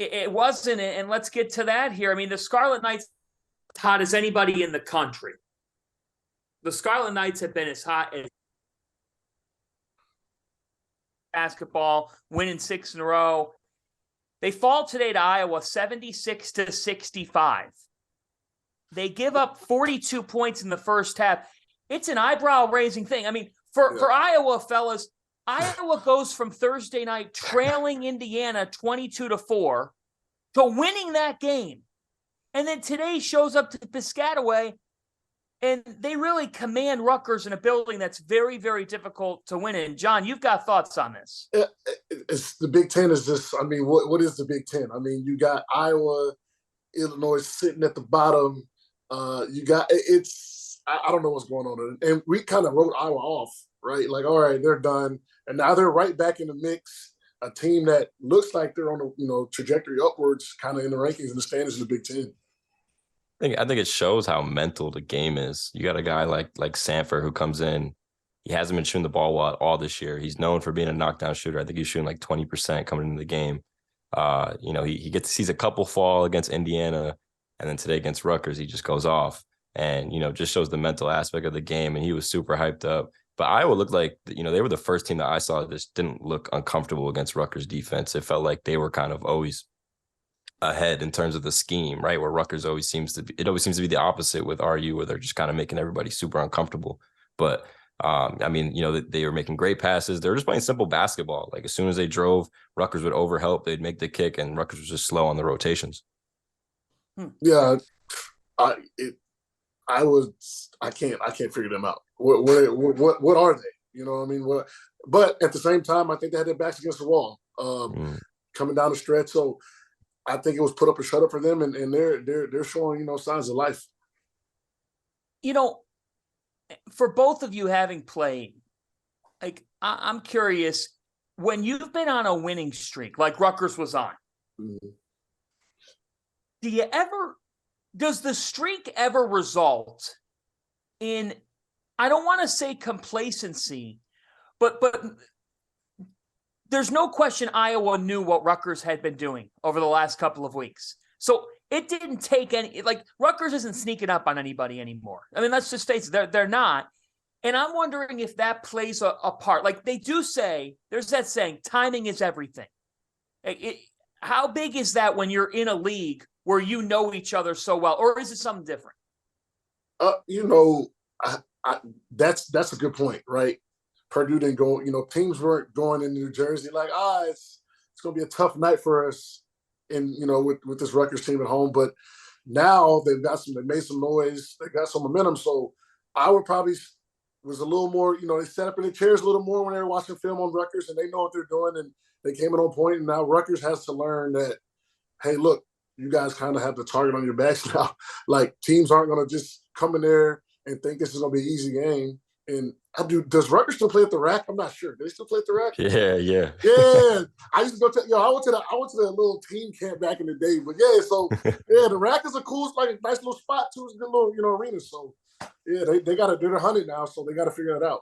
it wasn't. And let's get to that here. I mean, the Scarlet Knights hot as anybody in the country. The Scarlet Knights have been as hot as basketball, winning 6 in a row. They fall today to Iowa 76-65. They give up 42 points in the first half. It's an eyebrow-raising thing. I mean, for Iowa, fellas, Iowa goes from Thursday night trailing Indiana 22-4 to winning that game. And then today shows up to Piscataway, and they really command Rutgers in a building that's very, very difficult to win in. John, you've got thoughts on this. It's the Big Ten is just, I mean, what is the Big Ten? I mean, you got Iowa, Illinois sitting at the bottom. You got, I don't know what's going on. And we kind of wrote Iowa off, right? Like, all right, they're done. And now they're right back in the mix. A team that looks like they're on a trajectory upwards, kind of in the rankings and the standings of the Big Ten. I think it shows how mental the game is. You got a guy like Sanford who comes in. He hasn't been shooting the ball all this year. He's known for being a knockdown shooter. I think he's shooting like 20% coming into the game. He sees a couple fall against Indiana, and then today against Rutgers, he just goes off and, just shows the mental aspect of the game. And he was super hyped up. But Iowa looked like, they were the first team that I saw that just didn't look uncomfortable against Rutgers defense. It felt like they were kind of always ahead in terms of the scheme, right? Where Rutgers always seems to be the opposite with RU, where they're just kind of making everybody super uncomfortable. But they were making great passes. They were just playing simple basketball. Like as soon as they drove, Rutgers would overhelp. They'd make the kick, and Rutgers was just slow on the rotations. Yeah, I can't figure them out. What are they? You know what I mean? But at the same time, I think they had their backs against the wall coming down the stretch. So I think it was put up or shut up for them, and they're showing signs of life. For both of you having played, like I'm curious, when you've been on a winning streak, like Rutgers was on, does the streak ever result in, I don't want to say complacency, but there's no question Iowa knew what Rutgers had been doing over the last couple of weeks. So it didn't take any, like Rutgers isn't sneaking up on anybody anymore. I mean, let's just face it, they're not. And I'm wondering if that plays a part. Like they do say, there's that saying, timing is everything. How big is that when you're in a league where you know each other so well? Or is it something different? That's a good point, right? Purdue didn't go, teams weren't going in New Jersey like, it's going to be a tough night for us with this Rutgers team at home. But now they made some noise. They got some momentum. So I would probably was a little more, they sat up in their chairs a little more when they were watching film on Rutgers, and they know what they're doing, and they came in on point. And now Rutgers has to learn that, hey, look, you guys kind of have the target on your backs now. Like teams aren't going to just come in there and think this is going to be an easy game. And does Rutgers still play at the Rack? I'm not sure. Do they still play at the Rack? Yeah. I used to go to. I went to the little team camp back in the day. But yeah, so the Rack is a cool, like a nice little spot too. It's a good little arena. So yeah, they're hunted now, so they got to figure that out.